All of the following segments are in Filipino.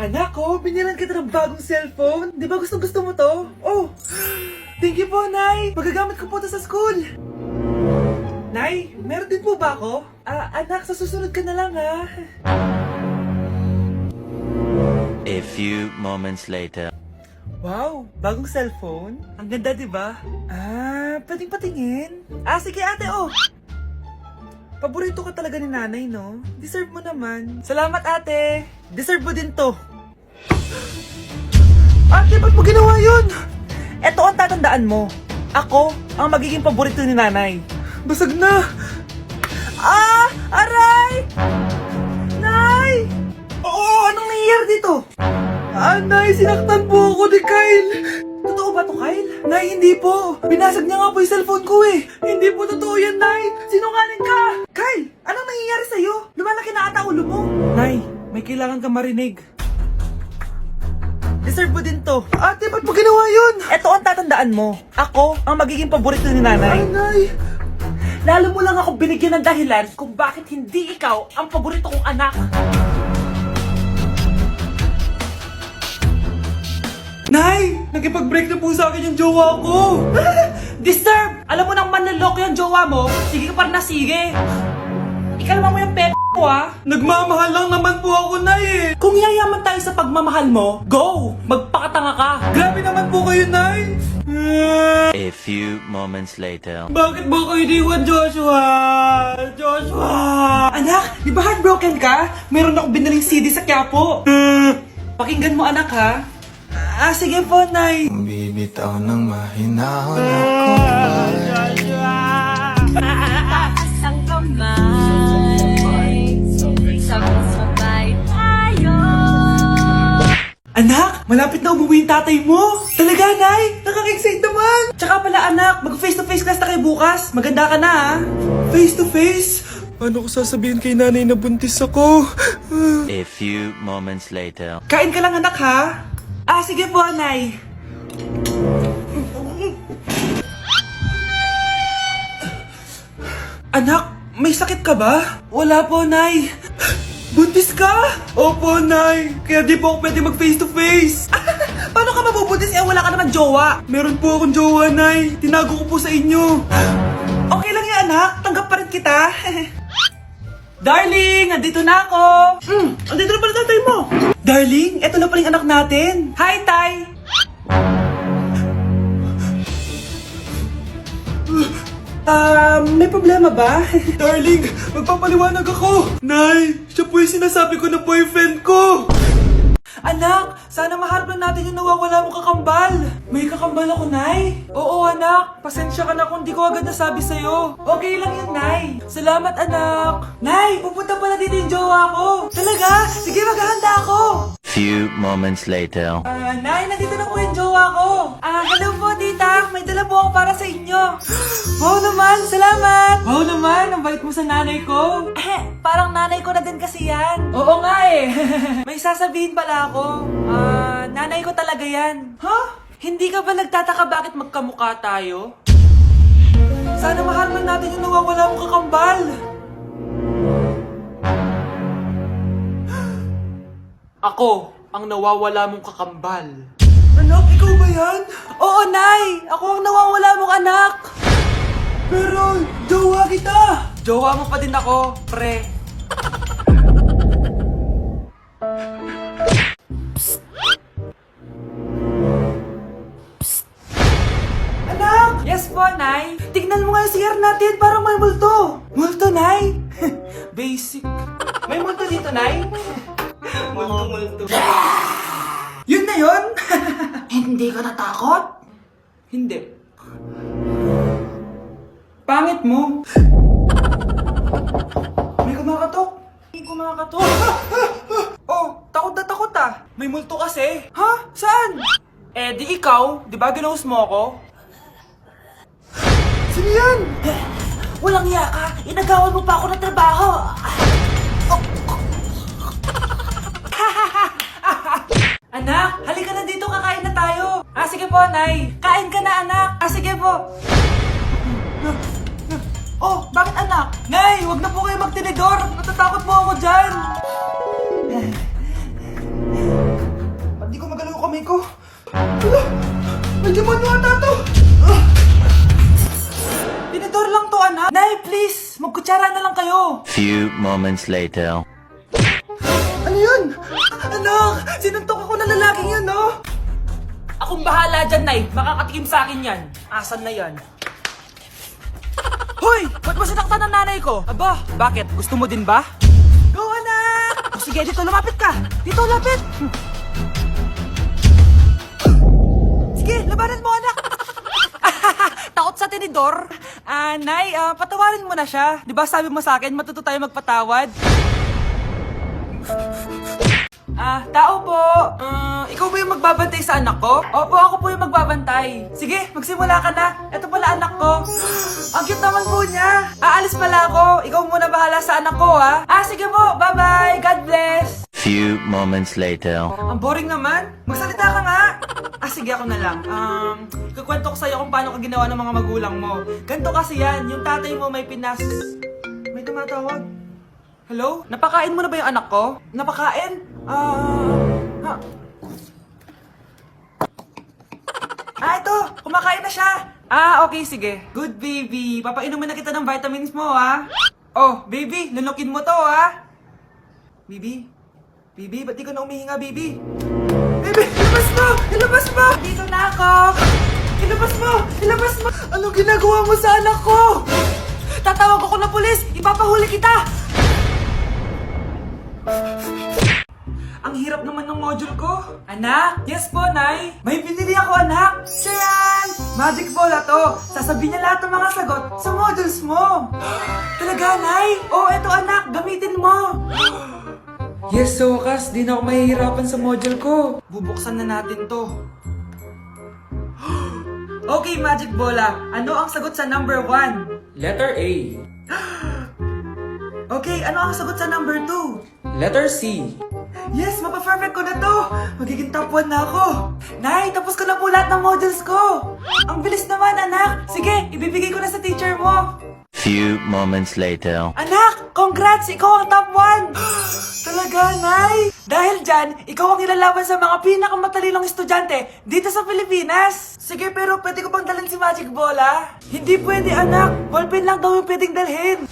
Anak ko, binilan kita ng bagong cellphone. Di ba gusto mo to? Oh, thank you po, Nay. Magagamit ko po to sa school. Nay, meron din po ba ako? Anak, sa susunod ka na lang, ha? A few moments later. Wow, bagong cellphone? Ang ganda, di ba? Pwedeng patingin? Sige ate, oh! Paborito ka talaga ni nanay, no? Deserve mo naman. Salamat, ate! Deserve mo din to. Ate, ba't mo ginawa yun? Eto ang tatandaan mo. Ako ang magiging paborito ni nanay. Basag na! Aray! Nay! Oo, anong nangyayari dito? Nay, sinaktan po ako ni Kyle. Totoo ba to, Kyle? Nay, hindi po. Binasag niya nga po yung cellphone ko eh. Hindi po totoo yan, Nay. Sinungaling ka. Kyle, anong nangyayari sa'yo? Lumalaki na ata ulo mo. Nay, may kailangan kang marinig. Deserve mo din to. Ate, ba't mo ginawa yun? Eto ang tatandaan mo. Ako ang magiging paborito ni nanay. Nay! Lalo mo lang ako binigyan ng dahilan kung bakit hindi ikaw ang paborito kong anak. Nay! Nakipag-break na po sa akin yung jowa ko! Disturb! Alam mo nang manloloko yung jowa mo, sige ka para na sige! Ikalma mo yung ko Nagmamahal lang naman po ako, Nay eh! Kung yayaman tayo sa pagmamahal mo, go! Magpakatanga ka! Grabe naman po kayo, Nay! A few moments later. Bakit mo ko iniwan, Joshua? Joshua! Anak, di ba heartbroken ka? Meron akong binaling CD sa Quiapo. Pakinggan mo, anak, ha? Sige po, Nay. Bibitaw ng mahinahon ako Taas ang kamay, sabay-sabay tayo. Anak, malapit na umuwi yung tatay mo. Talaga, Nay? Nakaka-excite naman. Tsaka pala, anak, mag-face-to-face class na kayo bukas. Maganda ka na, ha? Face-to-face? Paano ko sasabihin kay nanay na buntis ako? A few moments later. Kain ka lang, anak, ha? Sige po, Nay. Anak, may sakit ka ba? Wala po, Nay. Buntis ka? Opo, Nay. Kaya di po ako pwede mag face to face. Paano ka mabubuntis wala ka naman jowa? Meron po akong jowa, Nay. Tinago ko po sa inyo. Okay lang yan, anak. Tanggap pa rin kita. Darling, andito na ako. Andito na pala tatay mo. Darling, eto na pala yung anak natin. Hi, Tay. May problema ba? Darling, magpapaliwanag ako. Nay, siya po yung sinasabi ko na boyfriend ko. Anak, sana maharap lang natin yung nawawala mong kakambal. May kakambal ako, Nay. Oo, anak. Pasensya ka na kung di ko agad nasabi sa'yo. Okay lang yun, Nay. Salamat, anak. Nay, pupunta pala dito yung jowa ko. Talaga? Sige, maghahanda ako. Few moments later. Nay, nandito na po yung jowa ko. Hello po, tita. May dala po ako para sa inyo. Wow naman, salamat. Wow naman, ang bait mo sa nanay ko. Parang nanay ko na din kasi yan. Oo nga eh. May sasabihin pala ako. Nanay ko talaga yan. Hindi ka ba nagtataka bakit magkamukha tayo? Sana maharman natin yung nawawala mong kakambal. Ako, ang nawawala mong kakambal. Anak, ikaw ba yan? Oo, Nay! Ako ang nawawala mong anak! Pero, jowa kita! Jowa mo pa din ako, pre. Anak! Yes po, Nay. Tignan mo nga yung CR natin, parang may multo. Multo, Nay? Basic. May multo dito, Nay? Multo. Yun na yun? Hindi ka natakot? Hindi. Pangit mo. May kumakatok. May kumakatok. Oh, takot na takot ah. May multo kasi. Ha? Saan? Di ikaw. Di ba ginose mo ako? Sino yan? Walang iya ka. Inagawan mo pa ako ng trabaho. Anak, halika na dito, kakain na tayo. Sige po, Nay. Kain ka na, anak. Sige po. Oh, bakit anak? Nay, wag na po kayo magtinidor. Natatakot po ako dyan. ko. Hala, may demonyo ata to. Tinidor lang to, anak. Nay, please, magkutsara na lang kayo. Few moments later. Ano yun? Anak, sinuntok ako na lalaking yun, no? Akong bahala dyan, Nay. Makakatikim sa akin yan. Asan na yan? Hoy! Ba't mo sinaktan ng nanay ko? Aba, bakit? Gusto mo din ba? Go, anak! O sige, dito lumapit ka. Dito, lapit. Sige, labanan mo, anak. Takot sa tinidor? Nay, patawarin mo na siya. Di ba sabi mo sa akin, matuto tayo magpatawad? Tao po. Ikaw ba yung magbabantay sa anak ko? Opo, ako po yung magbabantay. Sige, magsimula ka na. Ito pala anak ko. Ang cute naman po niya. Aalis pala ako. Ikaw muna bahala sa anak ko, ha? Sige po. Bye-bye. God bless. Few moments later. Ang boring naman. Magsalita ka nga. Sige, ako na lang. Kukwento ko sa'yo kung paano ka ginawa ng mga magulang mo. Ganto kasi yan. Yung tatay mo may May tumatawag. Hello? Napakain mo na ba yung anak ko? Napakain? Ito! Kumakain na siya! Okay, sige. Good baby. Papainumin na kita ng vitamins mo, ha? Oh, baby, lunukin mo to, ha? Baby? Baby, ba't di ka na umihinga, baby? Baby, ilabas mo! Ilabas mo! Dito na ako! Ilabas mo! Ilabas mo! Anong ginagawa mo sa anak ko? Tatawag ako ng pulis! Ipapahuli kita! Ang hirap naman ng module ko. Anak? Yes po, Nay. May binili ako, anak. Siya yan! Magic bola to. Sasabihin niya lahat ng mga sagot sa modules mo. Talaga, Nay? Eto anak. Gamitin mo. Yes, so wakas. Di na ako mahihirapan sa module ko. Bubuksan na natin to. Okay, Magic Bola. Ano ang sagot sa number 1? Letter A. Okay, ano ang sagot sa number 2? Letter C. Yes, mapa-perfect ko na to! Magiging top 1 na ako! Nay, tapos ko na po lahat ng models ko! Ang bilis naman, anak! Sige, ibibigay ko na sa teacher mo! Few moments later. Anak, congrats! Ikaw ang top 1! Talaga, Nay! Dahil dyan, ikaw ang ilalaban sa mga pinakamatalinong estudyante dito sa Pilipinas! Sige, pero pwede ko bang dalhin si Magic Bola? Hindi pwede, anak! Ballpen lang daw yung pwedeng dalhin!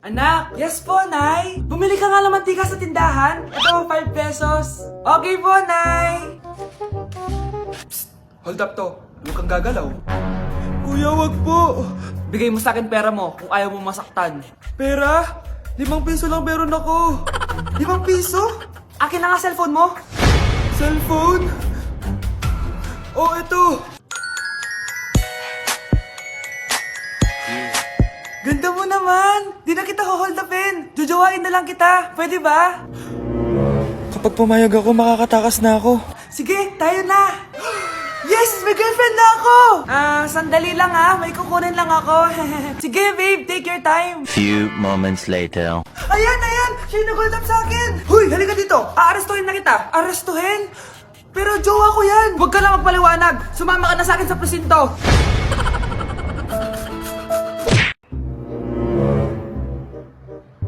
Anak, yes po, Nay. Bumili ka nga ng mantika sa tindahan. Ito, 5 pesos. Okay po, Nay. Psst, hold up to. Huwag kang gagalaw. Kuya, wag po. Bigay mo sa akin pera mo kung ayaw mo masaktan. Pera? 5 piso lang meron ako. 5 piso? Akin na nga cellphone mo. Cellphone? Ito. Ganda mo naman! Di na kita hold upin! Jujuwain na lang kita! Pwede ba? Kapag pumayag ako, makakatakas na ako. Sige, tayo na! Yes! May girlfriend na ako! Sandali lang ha. May kukunin lang ako. Sige, babe. Take your time. Few moments later. Ayan! Siya yung nag-hold up sa akin! Huy! Halika dito! Aarestuhin na kita! Arestuhin? Pero jowa ko yan! Huwag ka lang magpaliwanag! Sumama ka na sa akin sa presinto!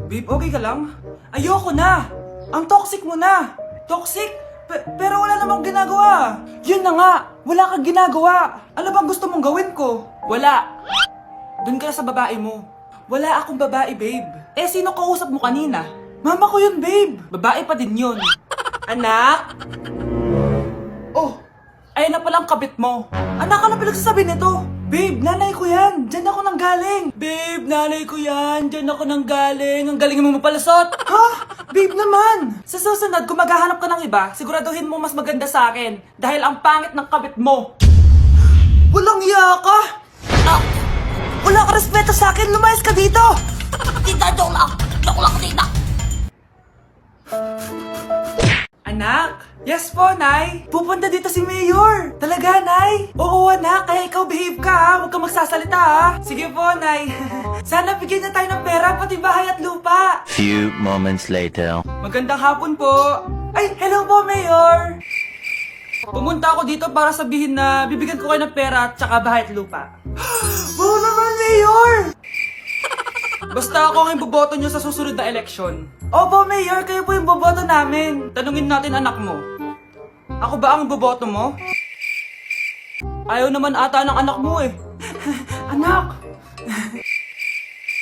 Babe, okay ka lang? Ayoko na! Ang toxic mo na! Toxic? Pero wala namang ginagawa! Yun na nga! Wala kang ginagawa! Ano bang gusto mong gawin ko? Wala! Doon ka na sa babae mo. Wala akong babae, babe. Sino kausap mo kanina? Mama ko yun, babe! Babae pa din yun. Anak? Ayun na palang kabit mo. Anak, ano pinagsasabi nito? Babe, nanay ko yan. Diyan ako nang galing. Babe, nanay ko yan. Diyan ako nang galing. Ang galing mo mapalusot. Ha? Babe naman. Sa susunod, kung maghahanap ka ng iba, siguraduhin mo mas maganda sa akin. Dahil ang pangit ng kabit mo. Walang iya ka. Wala ka respeto sa akin. Lumayas ka dito. Tita, joke lang. Joke lang, tita. Anak? Yes po, Nay. Pupunta dito si Mayor. Talaga, Nay? Oo, anak. Kaya ikaw behave ka, ha? Huwag kang magsasalita, ha? Sige po, Nay. Sana bigyan niya tayo ng pera, pati bahay at lupa. Few moments later. Magandang hapon po. Ay, hello po, Mayor. Pumunta ako dito para sabihin na bibigyan ko kayo ng pera at saka bahay at lupa. Wow naman, Mayor! Basta ako ang iboboto nyo sa susunod na eleksyon. Opo, Mayor. Kayo po yung boboto namin. Tanungin natin anak mo. Ako ba ang boboto mo? Ayaw naman ata ng anak mo eh. Anak!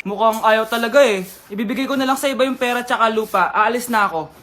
Mukhang ayaw talaga eh. Ibibigay ko na lang sa iba yung pera tsaka lupa. Aalis na ako.